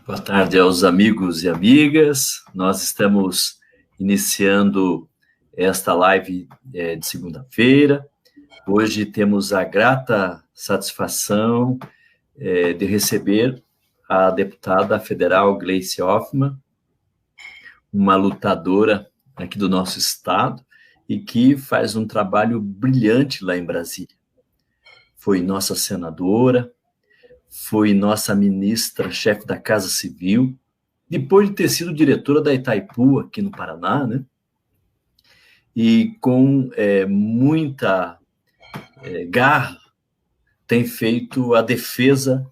Boa tarde aos amigos e amigas. Nós estamos iniciando esta live de segunda-feira. Hoje temos a grata satisfação de receber a deputada federal Gleice Hoffmann, uma lutadora aqui do nosso estado e que faz um trabalho brilhante lá em Brasília. Foi nossa senadora, foi nossa ministra-chefe da Casa Civil, depois de ter sido diretora da Itaipu, aqui no Paraná, né? E com muita garra tem feito a defesa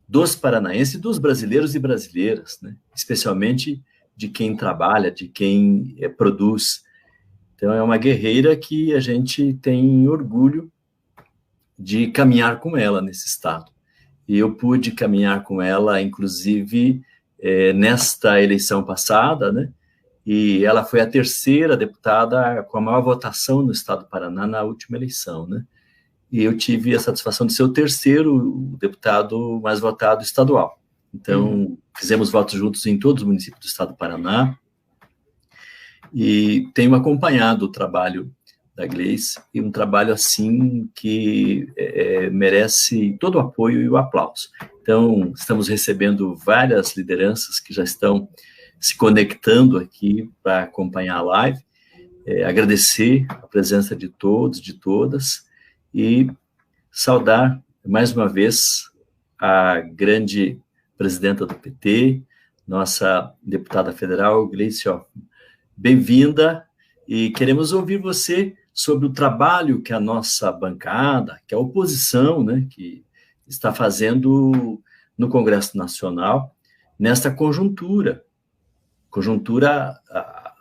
dos paranaenses, dos brasileiros e brasileiras, né? Especialmente de quem trabalha, de quem produz. Então, é uma guerreira que a gente tem orgulho de caminhar com ela nesse estado. E eu pude caminhar com ela, inclusive, nesta eleição passada, né? E ela foi a terceira deputada com a maior votação no estado do Paraná na última eleição, né? E eu tive a satisfação de ser o terceiro deputado mais votado estadual. Então, fizemos votos juntos em todos os municípios do estado do Paraná e tenho acompanhado o trabalho da Gleice, e um trabalho assim que merece todo o apoio e o aplauso. Então, estamos recebendo várias lideranças que já estão se conectando aqui para acompanhar a live, agradecer a presença de todos, de todas, e saudar mais uma vez a grande presidenta do PT, nossa deputada federal, Gleice Hoffmann. Bem-vinda, e queremos ouvir você sobre o trabalho que a nossa bancada, que a oposição, né, que está fazendo no Congresso Nacional, nesta conjuntura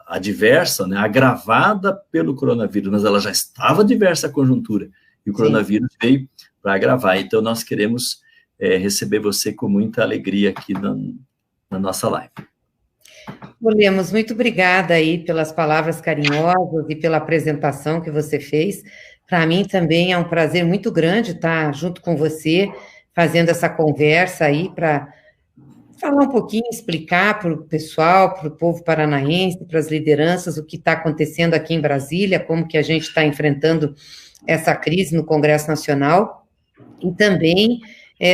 adversa, né, agravada pelo coronavírus, mas ela já estava adversa a conjuntura, e o coronavírus veio para agravar. Então, nós queremos receber você com muita alegria aqui na nossa live. Lemos, muito obrigada aí pelas palavras carinhosas e pela apresentação que você fez. Para mim também é um prazer muito grande estar junto com você, fazendo essa conversa aí para falar um pouquinho, explicar para o pessoal, para o povo paranaense, para as lideranças, o que está acontecendo aqui em Brasília, como que a gente está enfrentando essa crise no Congresso Nacional, e também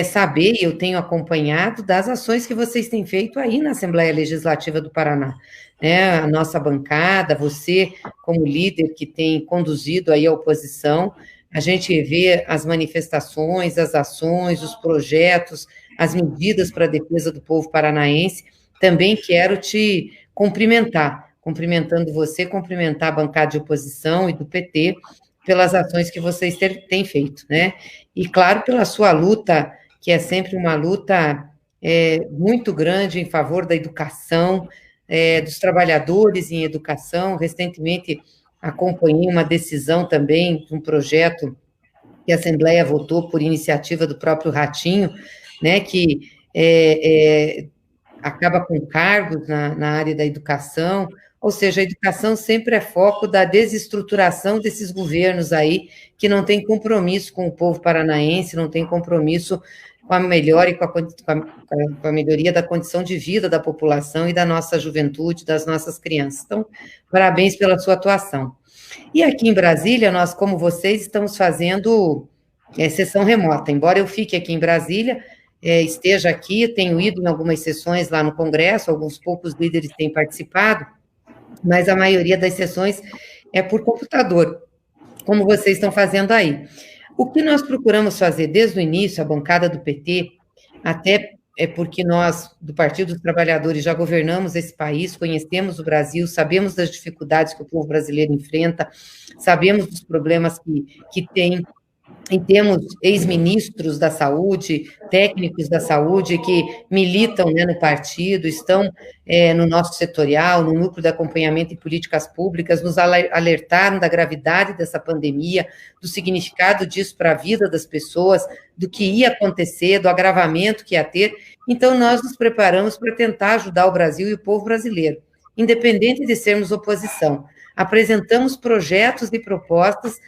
saber, e eu tenho acompanhado, das ações que vocês têm feito aí na Assembleia Legislativa do Paraná, né? A nossa bancada, você como líder que tem conduzido aí a oposição, a gente vê as manifestações, as ações, os projetos, as medidas para a defesa do povo paranaense. Também quero te cumprimentando você, cumprimentar a bancada de oposição e do PT, pelas ações que vocês têm feito, né? E, claro, pela sua luta, que é sempre uma luta muito grande em favor da educação, dos trabalhadores em educação. Recentemente, acompanhei uma decisão também, um projeto que a Assembleia votou por iniciativa do próprio Ratinho, né, que acaba com cargos na área da educação. Ou seja, a educação sempre é foco da desestruturação desses governos aí, que não tem compromisso com o povo paranaense, não tem compromisso com a melhora e com a melhoria da condição de vida da população e da nossa juventude, das nossas crianças. Então, parabéns pela sua atuação. E aqui em Brasília, nós, como vocês, estamos fazendo sessão remota. Embora eu fique aqui em Brasília, esteja aqui, tenho ido em algumas sessões lá no Congresso, alguns poucos líderes têm participado, mas a maioria das sessões é por computador, como vocês estão fazendo aí. O que nós procuramos fazer desde o início, a bancada do PT, até porque nós, do Partido dos Trabalhadores, já governamos esse país, conhecemos o Brasil, sabemos das dificuldades que o povo brasileiro enfrenta, sabemos dos problemas que tem. E temos ex-ministros da saúde, técnicos da saúde, que militam, né, no partido, estão no nosso setorial, no núcleo de acompanhamento em políticas públicas, nos alertaram da gravidade dessa pandemia, do significado disso para a vida das pessoas, do que ia acontecer, do agravamento que ia ter. Então, nós nos preparamos para tentar ajudar o Brasil e o povo brasileiro, independente de sermos oposição. Apresentamos projetos e propostas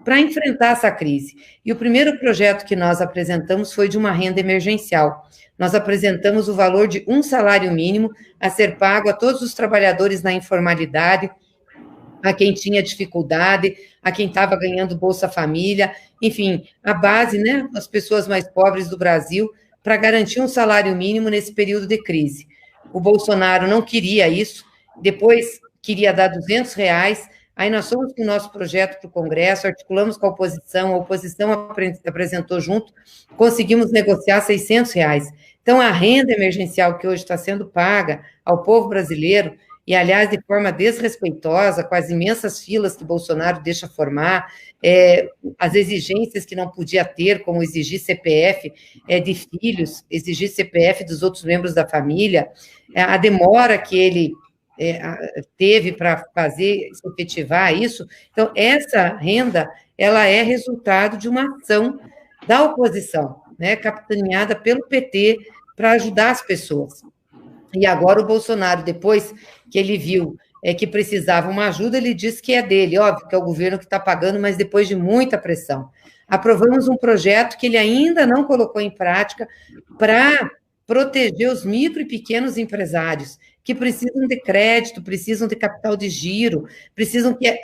para enfrentar essa crise. E o primeiro projeto que nós apresentamos foi de uma renda emergencial. Nós apresentamos o valor de um salário mínimo a ser pago a todos os trabalhadores na informalidade, a quem tinha dificuldade, a quem estava ganhando Bolsa Família, enfim, a base, né, as pessoas mais pobres do Brasil, para garantir um salário mínimo nesse período de crise. O Bolsonaro não queria isso, depois queria dar R$ 200, aí nós fomos com o nosso projeto para o Congresso, articulamos com a oposição apresentou junto, conseguimos negociar R$ 600. Então, a renda emergencial que hoje está sendo paga ao povo brasileiro, e, aliás, de forma desrespeitosa, com as imensas filas que Bolsonaro deixa formar, as exigências que não podia ter, como exigir CPF de filhos, exigir CPF dos outros membros da família, a demora que ele teve para fazer, efetivar isso. Então, essa renda, ela é resultado de uma ação da oposição, né, capitaneada pelo PT, para ajudar as pessoas. E agora o Bolsonaro, depois que ele viu que precisava uma ajuda, ele disse que é dele, óbvio que é o governo que está pagando, mas depois de muita pressão. Aprovamos um projeto que ele ainda não colocou em prática para proteger os micro e pequenos empresários, que precisam de crédito, precisam de capital de giro, precisam que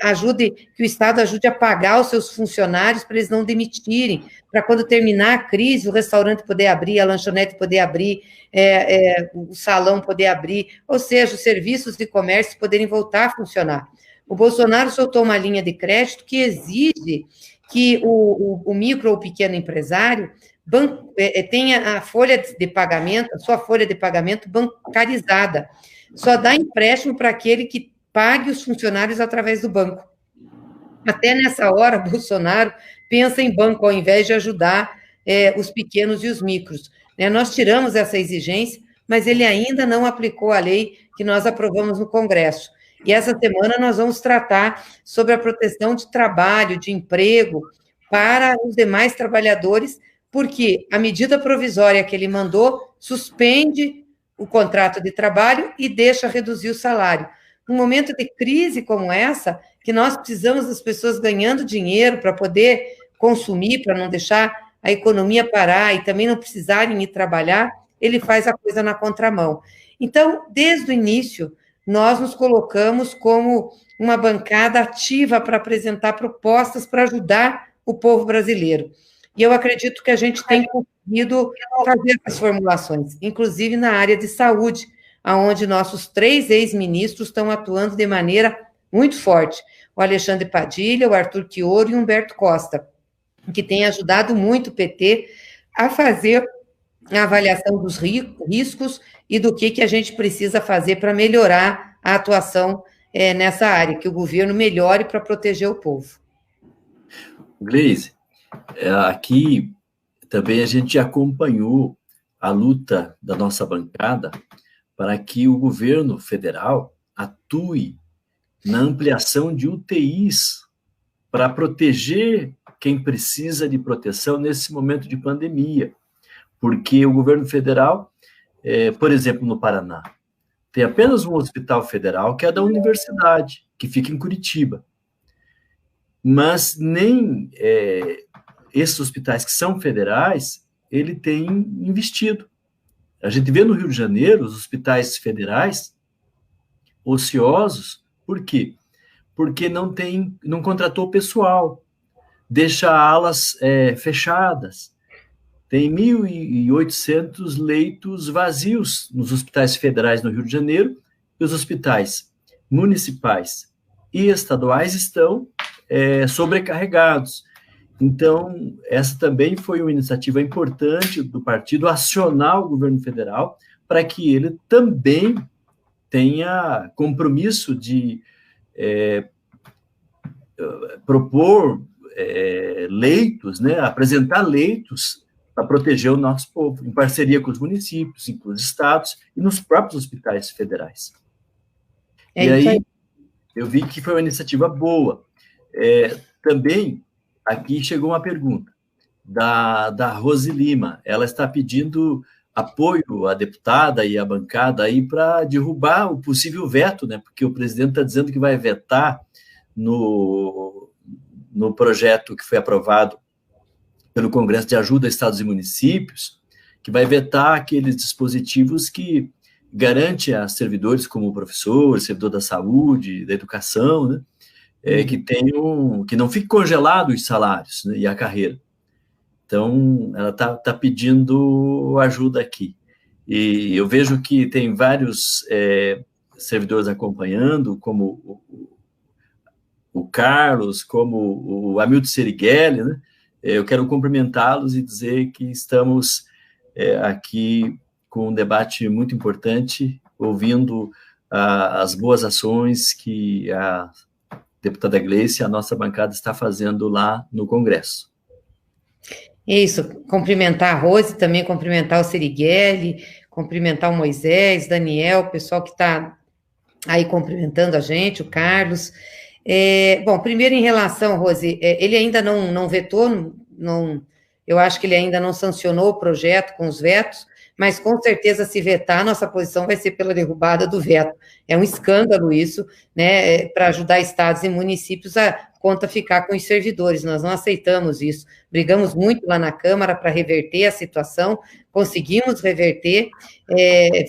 o Estado ajude a pagar os seus funcionários para eles não demitirem, para quando terminar a crise, o restaurante poder abrir, a lanchonete poder abrir, o salão poder abrir, ou seja, os serviços de comércio poderem voltar a funcionar. O Bolsonaro soltou uma linha de crédito que exige que o micro ou pequeno empresário tenha a folha de pagamento, a sua folha de pagamento bancarizada. Só dá empréstimo para aquele que pague os funcionários através do banco. Até nessa hora, Bolsonaro pensa em banco, ao invés de ajudar os pequenos e os micros. Nós tiramos essa exigência, mas ele ainda não aplicou a lei que nós aprovamos no Congresso. E essa semana nós vamos tratar sobre a proteção de trabalho, de emprego, para os demais trabalhadores, porque a medida provisória que ele mandou suspende o contrato de trabalho e deixa reduzir o salário. Num momento de crise como essa, que nós precisamos das pessoas ganhando dinheiro para poder consumir, para não deixar a economia parar e também não precisarem ir trabalhar, ele faz a coisa na contramão. Então, desde o início, nós nos colocamos como uma bancada ativa para apresentar propostas para ajudar o povo brasileiro. E eu acredito que a gente tem conseguido fazer essas formulações, inclusive na área de saúde, onde nossos 3 ex-ministros estão atuando de maneira muito forte. O Alexandre Padilha, o Arthur Quioro e o Humberto Costa, que têm ajudado muito o PT a fazer a avaliação dos riscos e do que a gente precisa fazer para melhorar a atuação nessa área, que o governo melhore para proteger o povo. Gleise, aqui também a gente acompanhou a luta da nossa bancada para que o governo federal atue na ampliação de UTIs para proteger quem precisa de proteção nesse momento de pandemia. Porque o governo federal, por exemplo, no Paraná, tem apenas um hospital federal que é da universidade, que fica em Curitiba. Mas nem esses hospitais que são federais, ele tem investido. A gente vê no Rio de Janeiro os hospitais federais ociosos. Por quê? Porque não contratou pessoal, deixa alas fechadas. Tem 1.800 leitos vazios nos hospitais federais no Rio de Janeiro, e os hospitais municipais e estaduais estão sobrecarregados. Então, essa também foi uma iniciativa importante do partido, acionar o governo federal para que ele também tenha compromisso de propor leitos, né, apresentar leitos para proteger o nosso povo, em parceria com os municípios, com os estados e nos próprios hospitais federais. E aí, eu vi que foi uma iniciativa boa. Também, aqui chegou uma pergunta da Rose Lima. Ela está pedindo apoio à deputada e à bancada aí para derrubar o possível veto, né? Porque o presidente está dizendo que vai vetar no projeto que foi aprovado pelo Congresso de Ajuda a Estados e Municípios, que vai vetar aqueles dispositivos que garante a servidores como o professor, servidor da saúde, da educação, né, que não fique congelado os salários, né, e a carreira. Então, ela tá pedindo ajuda aqui. E eu vejo que tem vários servidores acompanhando, como o Carlos, como o Hamilton Serighelli, né? Eu quero cumprimentá-los e dizer que estamos aqui com um debate muito importante, ouvindo as boas ações que a deputada Gleice e a nossa bancada está fazendo lá no Congresso. Isso, cumprimentar a Rose, também cumprimentar o Serighelli, cumprimentar o Moisés, Daniel, o pessoal que está aí cumprimentando a gente, o Carlos. Bom, primeiro em relação, Rose, ele ainda não vetou, eu acho que ele ainda não sancionou o projeto com os vetos, mas com certeza se vetar, nossa posição vai ser pela derrubada do veto. É um escândalo isso, né, para ajudar estados e municípios a conta ficar com os servidores, nós não aceitamos isso. Brigamos muito lá na Câmara para reverter a situação, conseguimos reverter,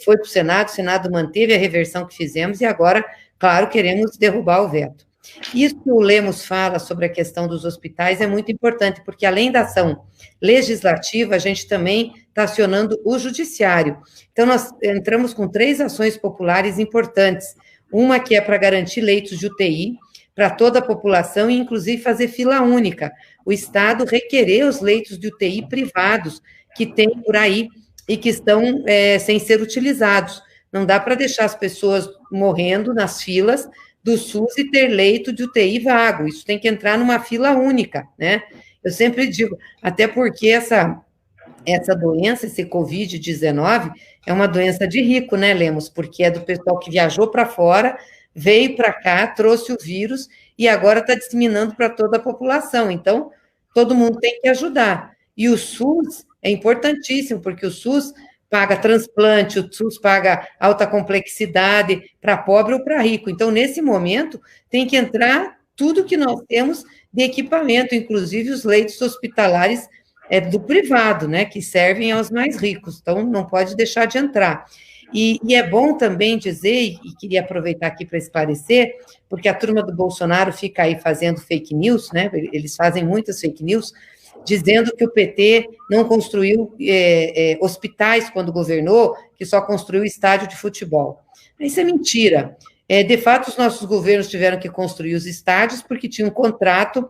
foi para o Senado manteve a reversão que fizemos, e agora, claro, queremos derrubar o veto. Isso que o Lemos fala sobre a questão dos hospitais é muito importante, porque além da ação legislativa, a gente também está acionando o judiciário. Então, nós entramos com 3 ações populares importantes. Uma que é para garantir leitos de UTI para toda a população, e inclusive fazer fila única. O Estado requerer os leitos de UTI privados que tem por aí e que estão sem ser utilizados. Não dá para deixar as pessoas morrendo nas filas do SUS e ter leito de UTI vago. Isso tem que entrar numa fila única, né? Eu sempre digo, até porque essa doença, esse Covid-19, é uma doença de rico, né, Lemos? Porque é do pessoal que viajou para fora, veio para cá, trouxe o vírus e agora está disseminando para toda a população. Então, todo mundo tem que ajudar. E o SUS é importantíssimo, porque o SUS paga transplante, o SUS paga alta complexidade para pobre ou para rico. Então, nesse momento, tem que entrar tudo que nós temos de equipamento, inclusive os leitos hospitalares do privado, né, que servem aos mais ricos. Então, não pode deixar de entrar. E é bom também dizer, e queria aproveitar aqui para esclarecer, porque a turma do Bolsonaro fica aí fazendo fake news, né, eles fazem muitas fake news, dizendo que o PT não construiu hospitais quando governou, que só construiu estádio de futebol. Isso é mentira. De fato, os nossos governos tiveram que construir os estádios porque tinha um contrato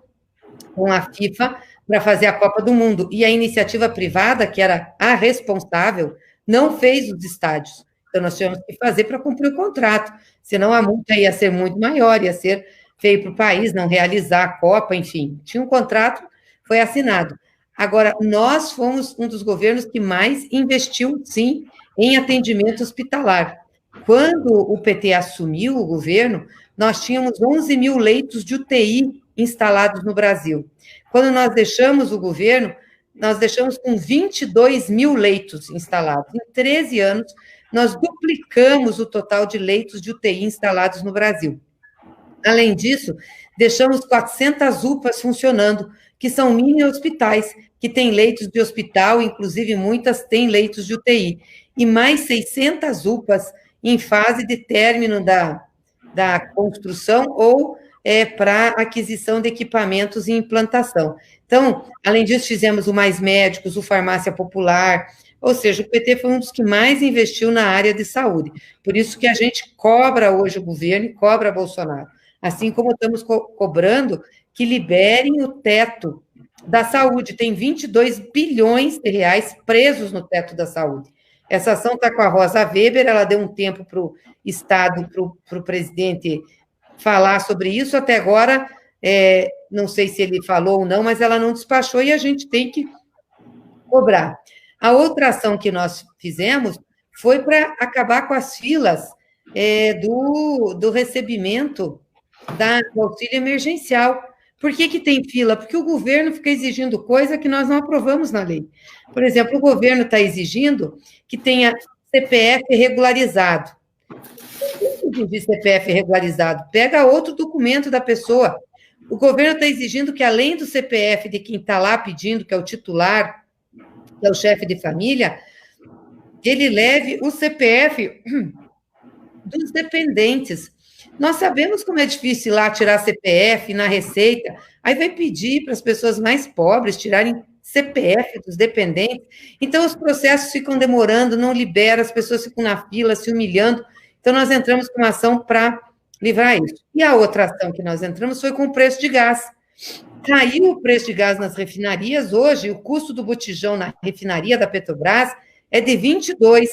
com a FIFA para fazer a Copa do Mundo, e a iniciativa privada, que era a responsável, não fez os estádios. Então, nós tivemos que fazer para cumprir o contrato, senão a multa ia ser muito maior, ia ser feio para o país não realizar a Copa, enfim. Tinha um contrato, foi assinado. Agora, nós fomos um dos governos que mais investiu, sim, em atendimento hospitalar. Quando o PT assumiu o governo, nós tínhamos 11 mil leitos de UTI instalados no Brasil. Quando nós deixamos o governo, nós deixamos com 22 mil leitos instalados. Em 13 anos, nós duplicamos o total de leitos de UTI instalados no Brasil. Além disso, deixamos 400 UPAs funcionando, que são mini hospitais, que têm leitos de hospital, inclusive muitas têm leitos de UTI, e mais 600 UPAs em fase de término da construção ou para aquisição de equipamentos e implantação. Então, além disso, fizemos o Mais Médicos, o Farmácia Popular, ou seja, o PT foi um dos que mais investiu na área de saúde. Por isso que a gente cobra hoje o governo e cobra Bolsonaro. Assim como estamos cobrando que liberem o teto da saúde. Tem 22 bilhões de reais presos no teto da saúde. Essa ação está com a Rosa Weber, ela deu um tempo para o Estado, para o presidente falar sobre isso. Até agora, não sei se ele falou ou não, mas ela não despachou e a gente tem que cobrar. A outra ação que nós fizemos foi para acabar com as filas do recebimento do auxílio emergencial. Por que tem fila? Porque o governo fica exigindo coisa que nós não aprovamos na lei. Por exemplo, o governo está exigindo que tenha CPF regularizado. O que exigir CPF regularizado? Pega outro documento da pessoa. O governo está exigindo que, além do CPF de quem está lá pedindo, que é o titular, que é o chefe de família, ele leve o CPF dos dependentes. Nós sabemos como é difícil ir lá tirar CPF na Receita, aí vai pedir para as pessoas mais pobres tirarem CPF dos dependentes. Então, os processos ficam demorando, não libera, as pessoas ficam na fila, se humilhando. Então, nós entramos com uma ação para livrar isso. E a outra ação que nós entramos foi com o preço de gás. Caiu o preço de gás nas refinarias, hoje o custo do botijão na refinaria da Petrobras é de 22,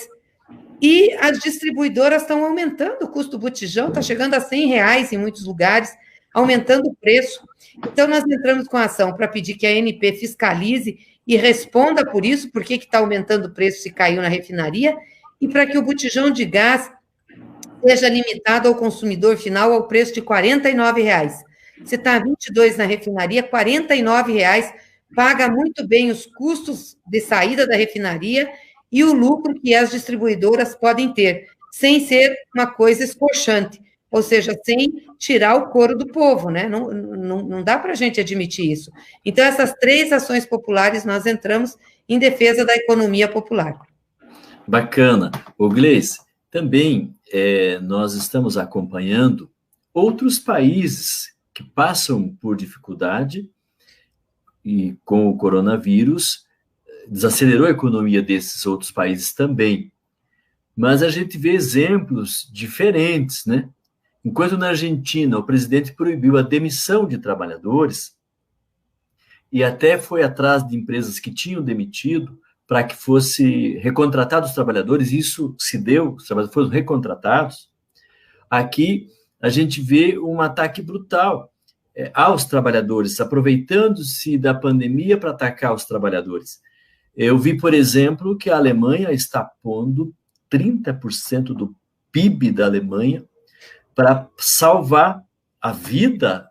e as distribuidoras estão aumentando o custo do botijão, está chegando a R$100 em muitos lugares, aumentando o preço. Então, nós entramos com a ação para pedir que a ANP fiscalize e responda por isso, por que está aumentando o preço se caiu na refinaria, e para que o botijão de gás seja limitado ao consumidor final ao preço de R$49. Se está 22 na refinaria, R$49, paga muito bem os custos de saída da refinaria e o lucro que as distribuidoras podem ter, sem ser uma coisa escorchante, ou seja, sem tirar o couro do povo, né? Não dá para a gente admitir isso. Então, essas 3 ações populares, nós entramos em defesa da economia popular. Bacana. Ô, Gleice, também nós estamos acompanhando outros países que passam por dificuldade e com o coronavírus desacelerou a economia desses outros países também. Mas a gente vê exemplos diferentes, né? Enquanto na Argentina o presidente proibiu a demissão de trabalhadores e até foi atrás de empresas que tinham demitido para que fosse recontratados os trabalhadores, isso se deu, os trabalhadores foram recontratados. Aqui a gente vê um ataque brutal aos trabalhadores, aproveitando-se da pandemia para atacar os trabalhadores. Eu vi, por exemplo, que a Alemanha está pondo 30% do PIB da Alemanha para salvar a vida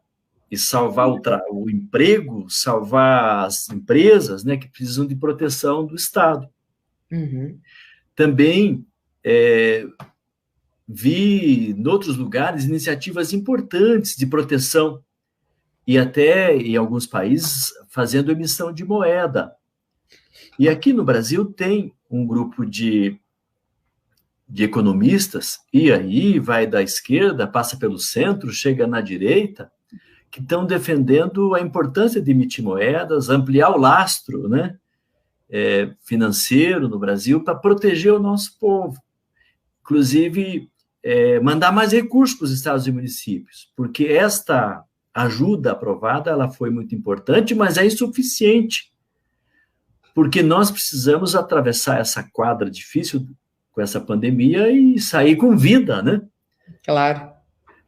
e salvar o emprego, salvar as empresas, né, que precisam de proteção do Estado. Uhum. Também vi, em outros lugares, iniciativas importantes de proteção e até, em alguns países, fazendo emissão de moeda. E aqui no Brasil tem um grupo de economistas, e aí vai da esquerda, passa pelo centro, chega na direita, que estão defendendo a importância de emitir moedas, ampliar o lastro, né, financeiro no Brasil para proteger o nosso povo. Inclusive, mandar mais recursos para os estados e municípios, porque esta ajuda aprovada ela foi muito importante, mas é insuficiente, porque nós precisamos atravessar essa quadra difícil com essa pandemia e sair com vida, né? Claro.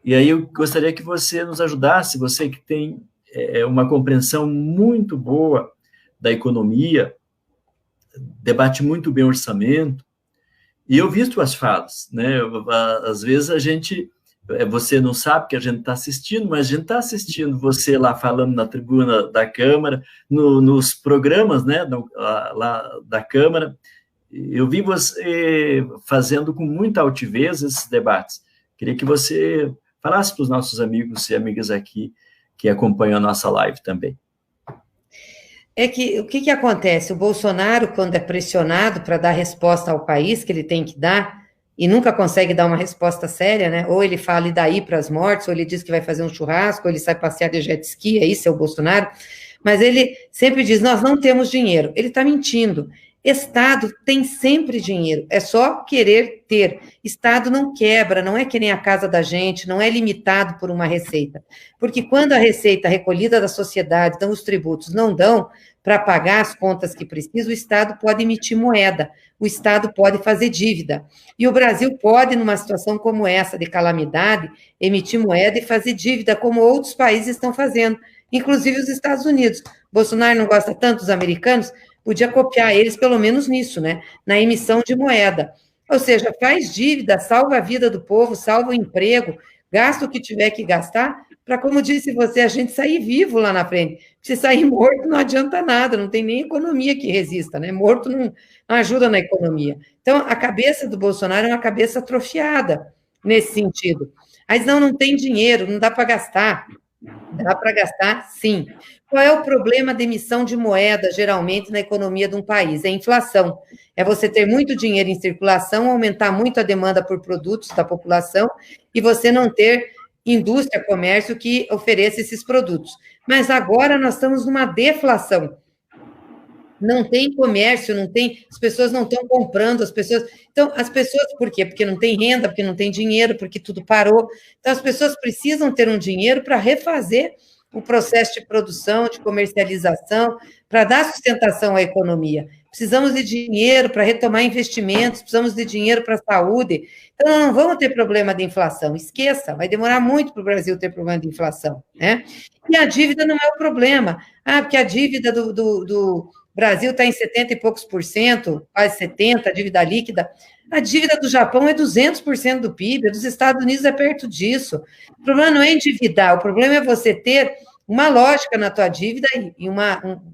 E aí eu gostaria que você nos ajudasse, você que tem uma compreensão muito boa da economia, debate muito bem o orçamento, e eu vi suas falas, né? Às vezes você não sabe que a gente está assistindo, mas a gente está assistindo você lá falando na tribuna da Câmara, nos programas, né, lá da Câmara. Eu vi você fazendo com muita altivez esses debates. Queria que você falasse para os nossos amigos e amigas aqui que acompanham a nossa live também. O que acontece? O Bolsonaro, quando é pressionado para dar resposta ao país que ele tem que dar, e nunca consegue dar uma resposta séria, né? Ou ele fala e daí para as mortes, ou ele diz que vai fazer um churrasco, ou ele sai passear de jet ski, é o Bolsonaro, mas ele sempre diz, nós não temos dinheiro. Ele está mentindo. Estado tem sempre dinheiro, é só querer ter. Estado não quebra, não é que nem a casa da gente, não é limitado por uma receita. Porque quando a receita recolhida da sociedade, então os tributos não dão para pagar as contas que precisa, o Estado pode emitir moeda, o Estado pode fazer dívida. E o Brasil pode, numa situação como essa de calamidade, emitir moeda e fazer dívida, como outros países estão fazendo, inclusive os Estados Unidos. Bolsonaro não gosta tanto dos americanos, podia copiar eles pelo menos nisso, né? Na emissão de moeda. Ou seja, faz dívida, salva a vida do povo, salva o emprego, gasta o que tiver que gastar, para, como disse você, a gente sair vivo lá na frente. Se sair morto, não adianta nada, não tem nem economia que resista, né? Morto não ajuda na economia. Então, a cabeça do Bolsonaro é uma cabeça atrofiada nesse sentido. Mas não tem dinheiro, não dá para gastar. Dá para gastar, sim. Qual é o problema da emissão de moeda, geralmente, na economia de um país? É a inflação. É você ter muito dinheiro em circulação, aumentar muito a demanda por produtos da população e você não ter indústria, comércio que ofereça esses produtos. Mas agora nós estamos numa deflação. Não tem comércio, não tem, as pessoas não estão comprando, as pessoas. Então, as pessoas, por quê? Porque não tem renda, porque não tem dinheiro, porque tudo parou. Então, as pessoas precisam ter um dinheiro para refazer o processo de produção, de comercialização, para dar sustentação à economia. Precisamos de dinheiro para retomar investimentos, precisamos de dinheiro para a saúde. Então, não vamos ter problema de inflação. Esqueça, vai demorar muito para o Brasil ter problema de inflação, né? E a dívida não é o problema. Ah, porque a dívida do Brasil está em 70 e poucos por cento, quase 70%, a dívida líquida. A dívida do Japão é 200% do PIB, a dos Estados Unidos é perto disso. O problema não é endividar, o problema é você ter uma lógica na tua dívida e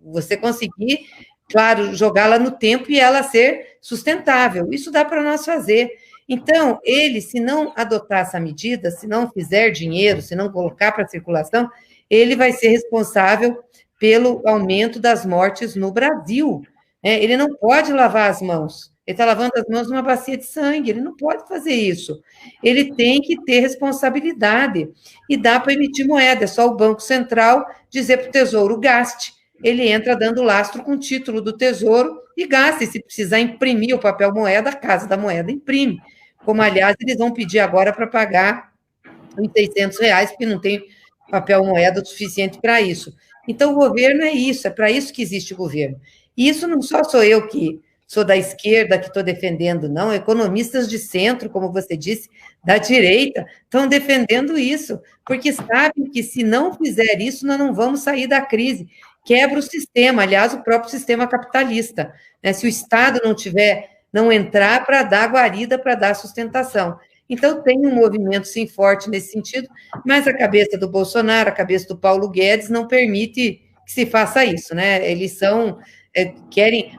você conseguir, claro, jogá-la no tempo e ela ser sustentável. Isso dá para nós fazer. Então, ele, se não adotar essa medida, se não fizer dinheiro, se não colocar para circulação, ele vai ser responsável pelo aumento das mortes no Brasil. Ele não pode lavar as mãos. Ele está lavando as mãos numa bacia de sangue. Ele não pode fazer isso. Ele tem que ter responsabilidade. E dá para emitir moeda. É só o Banco Central dizer para o Tesouro, gaste. Ele entra dando lastro com o título do Tesouro e gasta. E se precisar imprimir o papel moeda, a Casa da Moeda imprime. Como, aliás, eles vão pedir agora para pagar os R$600, porque não tem papel moeda o suficiente para isso. Então, o governo é isso, é para isso que existe o governo. E isso não só sou eu que sou da esquerda que estou defendendo, não, economistas de centro, como você disse, da direita, estão defendendo isso, porque sabem que se não fizer isso, nós não vamos sair da crise. Quebra o sistema, aliás, o próprio sistema capitalista, né? Se o Estado não entrar para dar guarida, para dar sustentação. Então, tem um movimento, sim, forte nesse sentido, mas a cabeça do Bolsonaro, a cabeça do Paulo Guedes não permite que se faça isso, né? Eles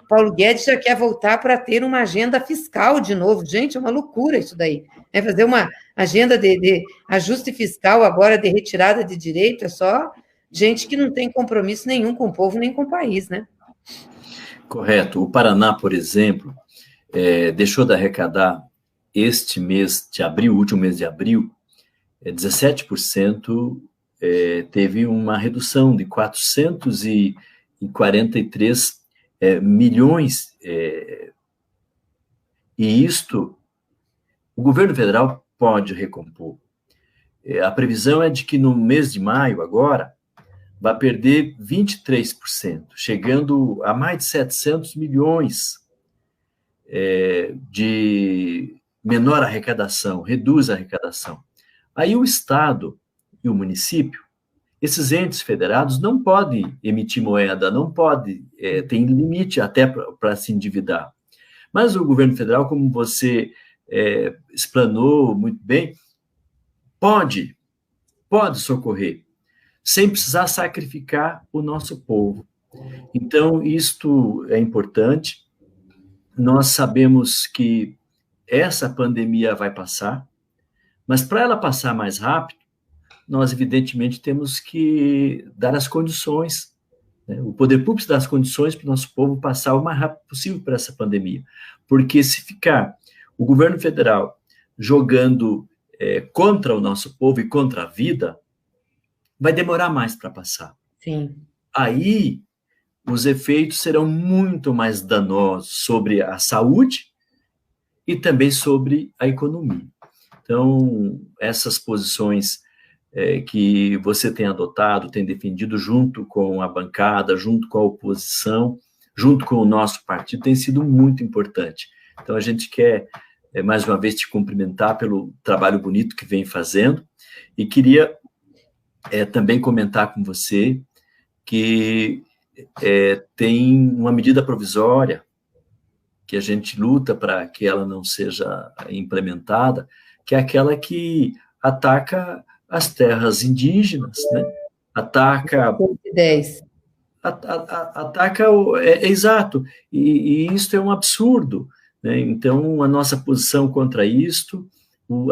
Paulo Guedes já quer voltar para ter uma agenda fiscal de novo. Gente, é uma loucura isso daí. Fazer uma agenda de ajuste fiscal agora, de retirada de direito, é só gente que não tem compromisso nenhum com o povo, nem com o país, né? Correto. O Paraná, por exemplo, deixou de arrecadar este mês de abril, último mês de abril, 17% teve uma redução de 443 milhões. E isto, o governo federal pode recompor. A previsão é de que no mês de maio, agora, vai perder 23%, chegando a mais de 700 milhões de menor arrecadação, reduz a arrecadação. Aí o Estado e o município, esses entes federados não podem emitir moeda, não pode, tem limite até para se endividar. Mas o governo federal, como você explanou muito bem, pode socorrer, sem precisar sacrificar o nosso povo. Então, isto é importante. Nós sabemos que essa pandemia vai passar, mas para ela passar mais rápido, nós, evidentemente, temos que dar as condições, né? O poder público dá as condições para o nosso povo passar o mais rápido possível por essa pandemia. Porque se ficar o governo federal jogando contra o nosso povo e contra a vida, vai demorar mais para passar. Sim. Aí, os efeitos serão muito mais danosos sobre a saúde e também sobre a economia. Então, essas posições que você tem adotado, tem defendido junto com a bancada, junto com a oposição, junto com o nosso partido, tem sido muito importante. Então, a gente quer, mais uma vez, te cumprimentar pelo trabalho bonito que vem fazendo e queria também comentar com você que tem uma medida provisória que a gente luta para que ela não seja implementada, que é aquela que ataca as terras indígenas, né? Ataca... 10. Ataca... exato, e isso é um absurdo, né? Então, a nossa posição contra isto,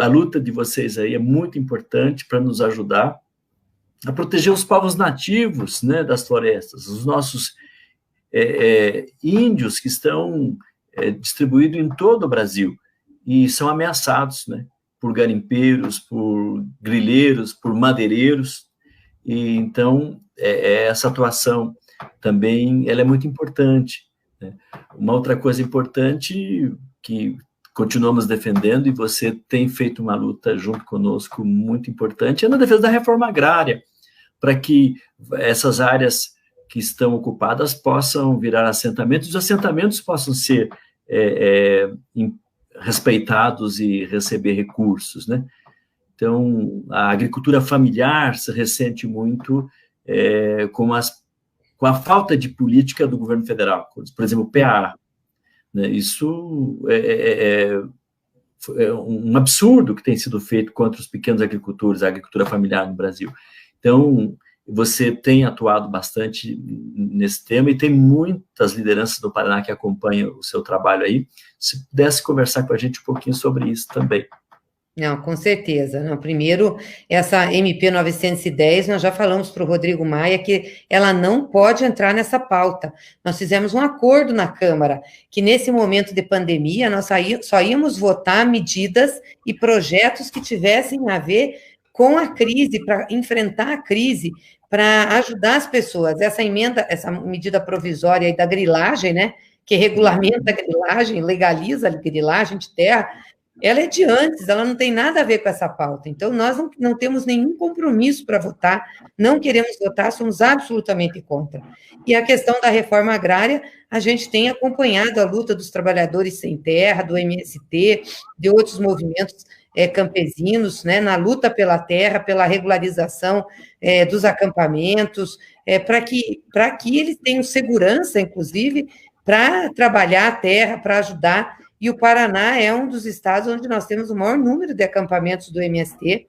a luta de vocês aí é muito importante para nos ajudar a proteger os povos nativos, né, das florestas, os nossos índios que estão distribuídos em todo o Brasil e são ameaçados, né, por garimpeiros, por grileiros, por madeireiros. E então essa atuação também ela é muito importante, né? Uma outra coisa importante que continuamos defendendo, e você tem feito uma luta junto conosco muito importante, é na defesa da reforma agrária, para que essas áreas que estão ocupadas possam virar assentamentos, os assentamentos possam ser respeitados e receber recursos, né? Então, a agricultura familiar se ressente muito com a falta de política do governo federal, por exemplo, o PA. Né? Isso é um absurdo que tem sido feito contra os pequenos agricultores, a agricultura familiar no Brasil. Então, você tem atuado bastante nesse tema e tem muitas lideranças do Paraná que acompanham o seu trabalho aí. Se pudesse conversar com a gente um pouquinho sobre isso também. Não, com certeza. Não, primeiro, essa MP 910, nós já falamos para o Rodrigo Maia que ela não pode entrar nessa pauta. Nós fizemos um acordo na Câmara, que nesse momento de pandemia, nós só íamos votar medidas e projetos que tivessem a ver com a crise, para enfrentar a crise, para ajudar as pessoas. Essa emenda, essa medida provisória aí da grilagem, né, que regulamenta a grilagem, legaliza a grilagem de terra, ela é de antes, ela não tem nada a ver com essa pauta. Então, nós não temos nenhum compromisso para votar, não queremos votar, somos absolutamente contra. E a questão da reforma agrária, a gente tem acompanhado a luta dos trabalhadores sem terra, do MST, de outros movimentos campesinos, né, na luta pela terra, pela regularização dos acampamentos, para que eles tenham segurança, inclusive, para trabalhar a terra, para ajudar. E o Paraná é um dos estados onde nós temos o maior número de acampamentos do MST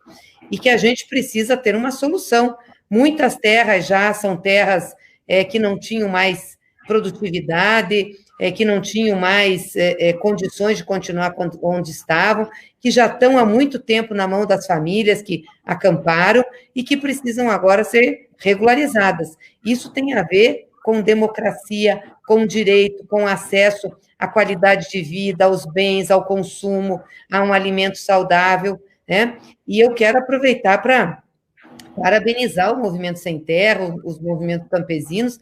e que a gente precisa ter uma solução. Muitas terras já são terras que não tinham mais produtividade, que não tinham mais condições de continuar onde estavam, que já estão há muito tempo na mão das famílias que acamparam e que precisam agora ser regularizadas. Isso tem a ver com democracia, com direito, com acesso à qualidade de vida, aos bens, ao consumo, a um alimento saudável, né? E eu quero aproveitar para parabenizar o Movimento Sem Terra, os movimentos campesinos,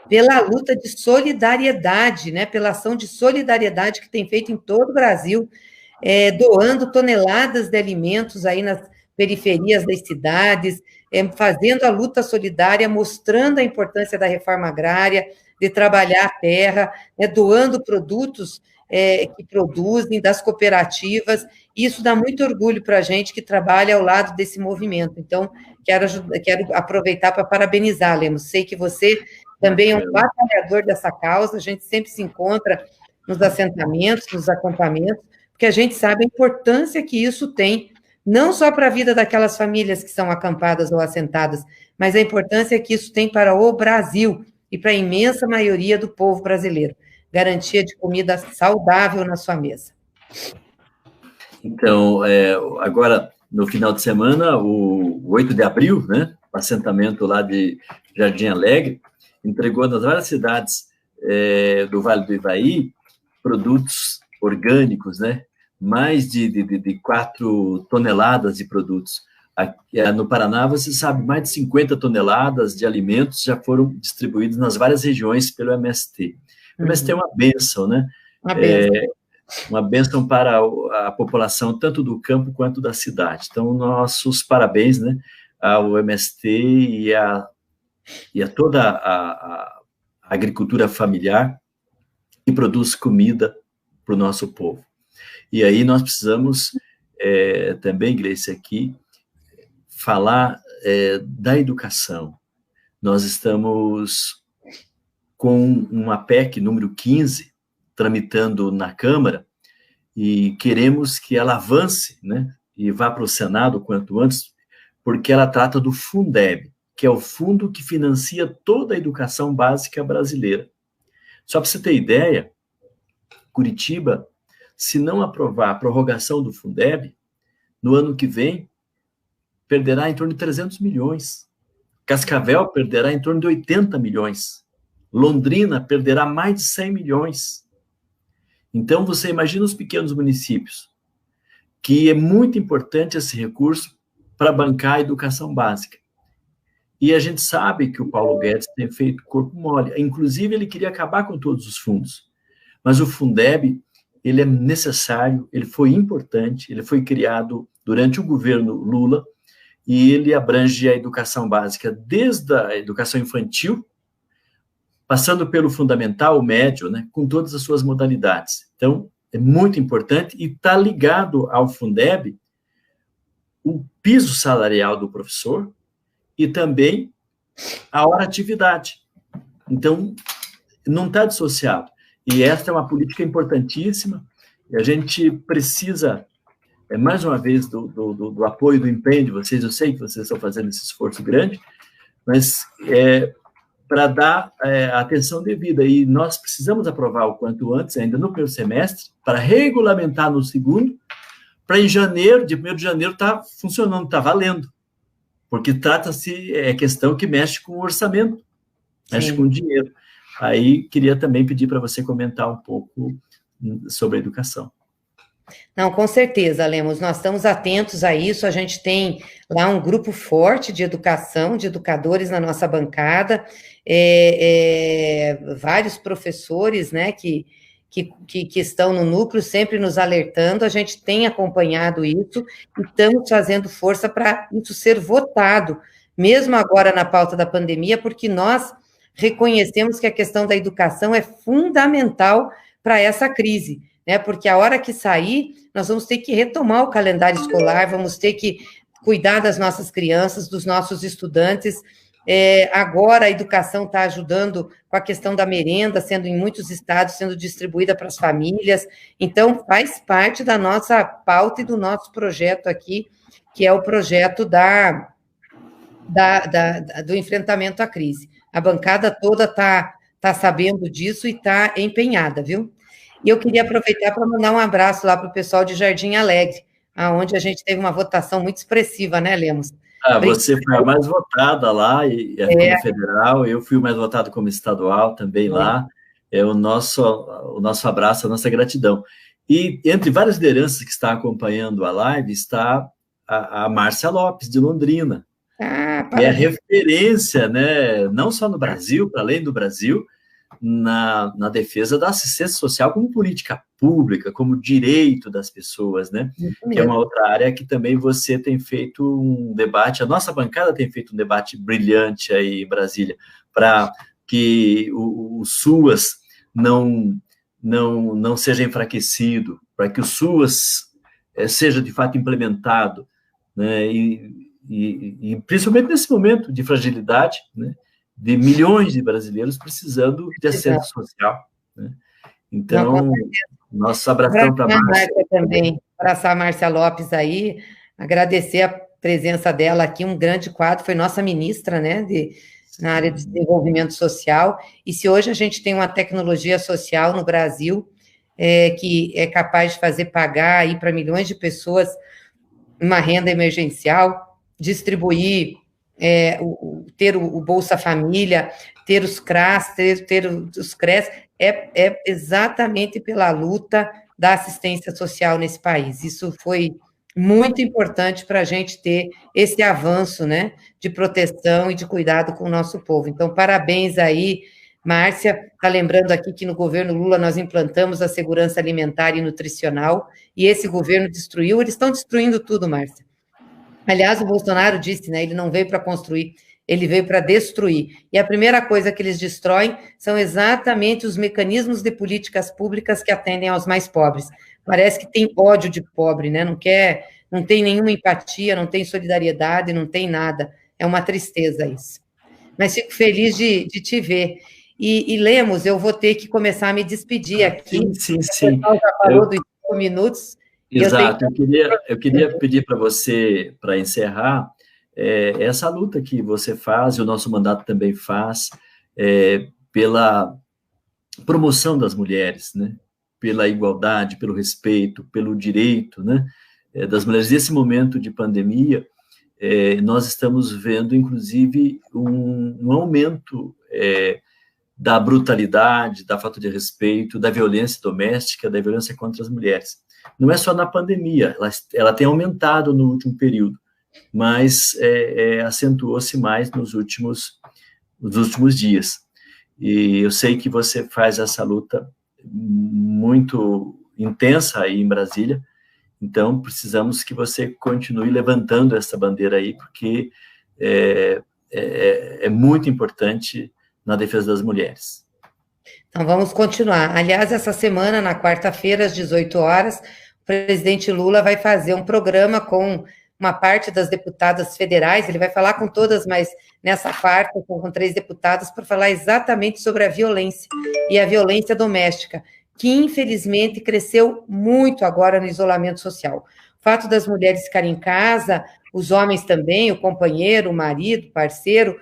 pela luta de solidariedade, né? Pela ação de solidariedade que tem feito em todo o Brasil, doando toneladas de alimentos aí nas periferias das cidades, fazendo a luta solidária, mostrando a importância da reforma agrária, de trabalhar a terra, doando produtos que produzem, das cooperativas, e isso dá muito orgulho para a gente que trabalha ao lado desse movimento. Então, quero aproveitar para parabenizar, Lemos. Sei que você também é um batalhador dessa causa, a gente sempre se encontra nos assentamentos, nos acampamentos, porque a gente sabe a importância que isso tem, não só para a vida daquelas famílias que são acampadas ou assentadas, mas a importância que isso tem para o Brasil e para a imensa maioria do povo brasileiro. Garantia de comida saudável na sua mesa. Então, agora, no final de semana, o 8 de abril, né, o assentamento lá de Jardim Alegre, entregou nas várias cidades do Vale do Ivaí produtos orgânicos, né? Mais de 4 toneladas de produtos. Aqui, no Paraná, você sabe, mais de 50 toneladas de alimentos já foram distribuídos nas várias regiões pelo MST. O MST é uma bênção, né? Uma bênção para a população, tanto do campo quanto da cidade. Então, nossos parabéns, né, ao MST e a toda a agricultura familiar que produz comida para o nosso povo. E aí nós precisamos também, Gleice, aqui, falar da educação. Nós estamos com uma PEC número 15, tramitando na Câmara, e queremos que ela avance, né, e vá para o Senado o quanto antes, porque ela trata do Fundeb, que é o fundo que financia toda a educação básica brasileira. Só para você ter ideia, Curitiba, se não aprovar a prorrogação do Fundeb, no ano que vem, perderá em torno de 300 milhões. Cascavel perderá em torno de 80 milhões. Londrina perderá mais de 100 milhões. Então, você imagina os pequenos municípios, que é muito importante esse recurso para bancar a educação básica. E a gente sabe que o Paulo Guedes tem feito corpo mole. Inclusive, ele queria acabar com todos os fundos. Mas o Fundeb, ele é necessário, ele foi importante, ele foi criado durante o governo Lula, e ele abrange a educação básica, desde a educação infantil, passando pelo fundamental, o médio, né, com todas as suas modalidades. Então, é muito importante, e está ligado ao Fundeb o piso salarial do professor e também a hora-atividade. Então, não está dissociado. E esta é uma política importantíssima, e a gente precisa, mais uma vez, do apoio, do empenho de vocês. Eu sei que vocês estão fazendo esse esforço grande, mas para dar a atenção devida. E nós precisamos aprovar o quanto antes, ainda no primeiro semestre, para regulamentar no segundo, para em janeiro, de 1º de janeiro, estar funcionando, está valendo. Porque trata-se, questão que mexe com o orçamento, mexe com o dinheiro. Aí, queria também pedir para você comentar um pouco sobre a educação. Não, com certeza, Lemos, nós estamos atentos a isso, a gente tem lá um grupo forte de educação, de educadores na nossa bancada, vários professores, né, que estão no núcleo, sempre nos alertando, a gente tem acompanhado isso, e estamos fazendo força para isso ser votado, mesmo agora na pauta da pandemia, porque nós reconhecemos que a questão da educação é fundamental para essa crise, né? Porque a hora que sair, nós vamos ter que retomar o calendário escolar, vamos ter que cuidar das nossas crianças, dos nossos estudantes. Agora a educação está ajudando com a questão da merenda, sendo em muitos estados, sendo distribuída para as famílias. Então, faz parte da nossa pauta e do nosso projeto aqui, que é o projeto do enfrentamento à crise. A bancada toda está sabendo disso e está empenhada, viu? E eu queria aproveitar para mandar um abraço lá para o pessoal de Jardim Alegre, onde a gente teve uma votação muito expressiva, né, Lemos? Você foi a mais votada lá, como federal, eu fui o mais votado como estadual também lá. É o nosso abraço, a nossa gratidão. E entre várias lideranças que estão acompanhando a live, está a Márcia Lopes, de Londrina, que é referência, né, não só no Brasil, para além do Brasil, na defesa da assistência social como política pública, como direito das pessoas, né? Que é uma outra área que também você tem feito um debate, a nossa bancada tem feito um debate brilhante aí em Brasília, para que o SUAS não seja enfraquecido, para que o SUAS seja de fato implementado, né? E principalmente nesse momento de fragilidade, né, de milhões de brasileiros precisando de assistência social, né? Então, nosso abração para a Márcia também, abraçar a Márcia Lopes aí, agradecer a presença dela aqui, um grande quadro, foi nossa ministra, né, na área de desenvolvimento social, e se hoje a gente tem uma tecnologia social no Brasil, que é capaz de fazer pagar aí para milhões de pessoas uma renda emergencial, distribuir, ter o Bolsa Família, ter os CRAS, ter os CRES, é exatamente pela luta da assistência social nesse país. Isso foi muito importante para a gente ter esse avanço, né, de proteção e de cuidado com o nosso povo. Então, parabéns aí, Márcia. Está lembrando aqui que no governo Lula nós implantamos a segurança alimentar e nutricional, e esse governo destruiu, eles estão destruindo tudo, Márcia. Aliás, o Bolsonaro disse, né, ele não veio para construir, ele veio para destruir. E a primeira coisa que eles destroem são exatamente os mecanismos de políticas públicas que atendem aos mais pobres. Parece que tem ódio de pobre, né? Não tem nenhuma empatia, não tem solidariedade, não tem nada. É uma tristeza isso. Mas fico feliz de te ver. E Lemos, eu vou ter que começar a me despedir aqui. Sim. O já falou dos 5 minutos. Exato, eu queria pedir para você, para encerrar, essa luta que você faz, e o nosso mandato também faz, pela promoção das mulheres, né? Pela igualdade, pelo respeito, pelo direito, né? Das mulheres. Nesse momento de pandemia, nós estamos vendo, inclusive, um aumento da brutalidade, da falta de respeito, da violência doméstica, da violência contra as mulheres. Não é só na pandemia, ela tem aumentado no último período, mas acentuou-se mais nos últimos dias. E eu sei que você faz essa luta muito intensa aí em Brasília, então precisamos que você continue levantando essa bandeira aí, porque é muito importante na defesa das mulheres. Então, vamos continuar. Aliás, essa semana, na quarta-feira, às 18 horas, o presidente Lula vai fazer um programa com uma parte das deputadas federais, ele vai falar com todas, mas nessa quarta, com 3 deputadas, para falar exatamente sobre a violência e a violência doméstica, que infelizmente cresceu muito agora no isolamento social. O fato das mulheres ficarem em casa, os homens também, o companheiro, o marido, o parceiro,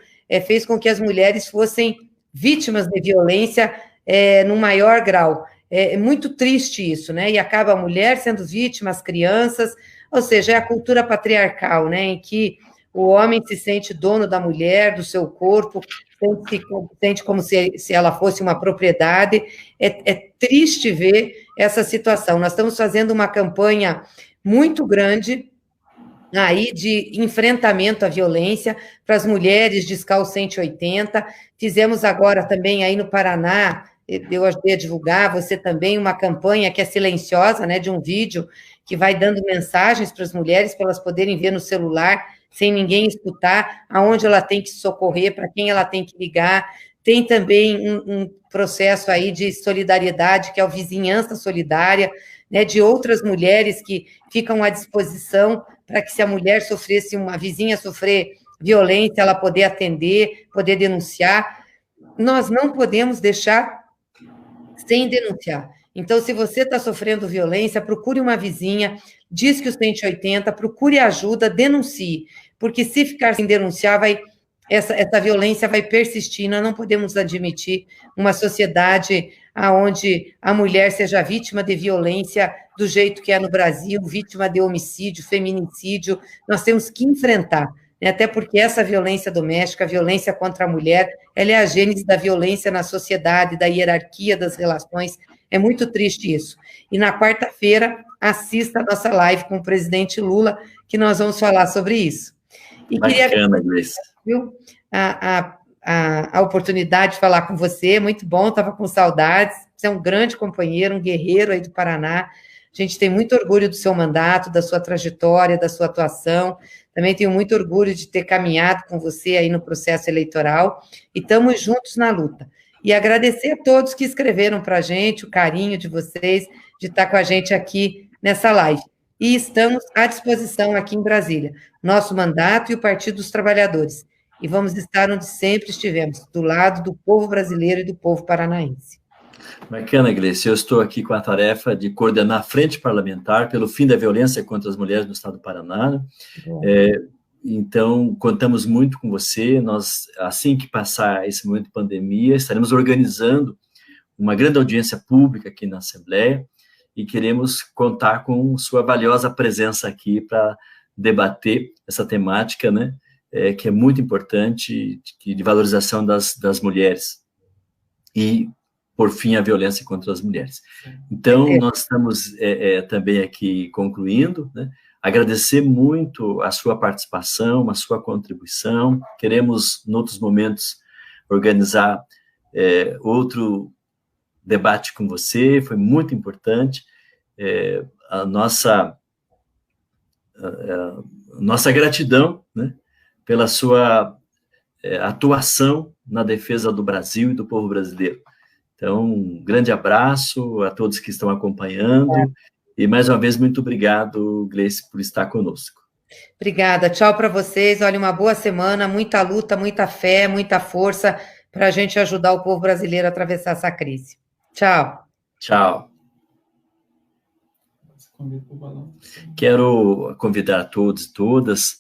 fez com que as mulheres fossem vítimas de violência no maior grau. É muito triste isso, né? E acaba a mulher sendo vítima, as crianças, ou seja, é a cultura patriarcal, né? Em que o homem se sente dono da mulher, do seu corpo, sente como se ela fosse uma propriedade. É triste ver essa situação. Nós estamos fazendo uma campanha muito grande aí de enfrentamento à violência para as mulheres, Discal 180. Fizemos agora também aí no Paraná, eu ajudei a divulgar, você também, uma campanha que é silenciosa, né, de um vídeo que vai dando mensagens para as mulheres, para elas poderem ver no celular, sem ninguém escutar, aonde ela tem que socorrer, para quem ela tem que ligar. Tem também um processo aí de solidariedade, que é o Vizinhança Solidária, né, de outras mulheres que ficam à disposição para que, se a mulher sofresse, uma vizinha sofrer violência, ela poder atender, poder denunciar. Nós não podemos deixar sem denunciar. Então, se você está sofrendo violência, procure uma vizinha, diz que o 180, procure ajuda, denuncie, porque se ficar sem denunciar, essa violência vai persistir. Nós não podemos admitir uma sociedade onde a mulher seja vítima de violência do jeito que é no Brasil, vítima de homicídio, feminicídio. Nós temos que enfrentar, né? Até porque essa violência doméstica, a violência contra a mulher, ela é a gênese da violência na sociedade, da hierarquia das relações. É muito triste isso. E na quarta-feira, assista a nossa live com o presidente Lula, que nós vamos falar sobre isso. E bacana, Grace. Viu, a oportunidade de falar com você, muito bom, estava com saudades. Você é um grande companheiro, um guerreiro aí do Paraná. A gente tem muito orgulho do seu mandato, da sua trajetória, da sua atuação. Também tenho muito orgulho de ter caminhado com você aí no processo eleitoral, e estamos juntos na luta. E agradecer a todos que escreveram para a gente, o carinho de vocês, de estar com a gente aqui nessa live. E estamos à disposição aqui em Brasília, nosso mandato e o Partido dos Trabalhadores. E vamos estar onde sempre estivemos, do lado do povo brasileiro e do povo paranaense. Bacana, Gleice. Eu estou aqui com a tarefa de coordenar a frente parlamentar pelo fim da violência contra as mulheres no estado do Paraná. Então, contamos muito com você. Nós, assim que passar esse momento de pandemia, estaremos organizando uma grande audiência pública aqui na Assembleia e queremos contar com sua valiosa presença aqui para debater essa temática, né, que é muito importante, de valorização das mulheres e, por fim, a violência contra as mulheres. Então, nós estamos também aqui concluindo, né? Agradecer muito a sua participação, a sua contribuição. Queremos, em outros momentos, organizar outro debate com você, foi muito importante. A nossa gratidão, né, pela sua atuação na defesa do Brasil e do povo brasileiro. Então, um grande abraço a todos que estão acompanhando, e mais uma vez, muito obrigado, Gleice, por estar conosco. Obrigada, tchau para vocês, olha, uma boa semana, muita luta, muita fé, muita força para a gente ajudar o povo brasileiro a atravessar essa crise. Tchau. Tchau. Quero convidar a todos e todas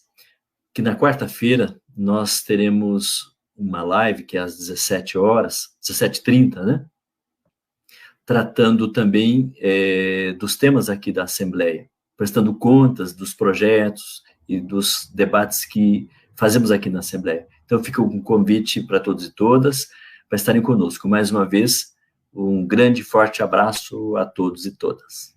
que na quarta-feira nós teremos uma live que é às 17 horas, 17h30, né? Tratando também dos temas aqui da Assembleia, prestando contas dos projetos e dos debates que fazemos aqui na Assembleia. Então, fica um convite para todos e todas para estarem conosco. Mais uma vez, um grande e forte abraço a todos e todas.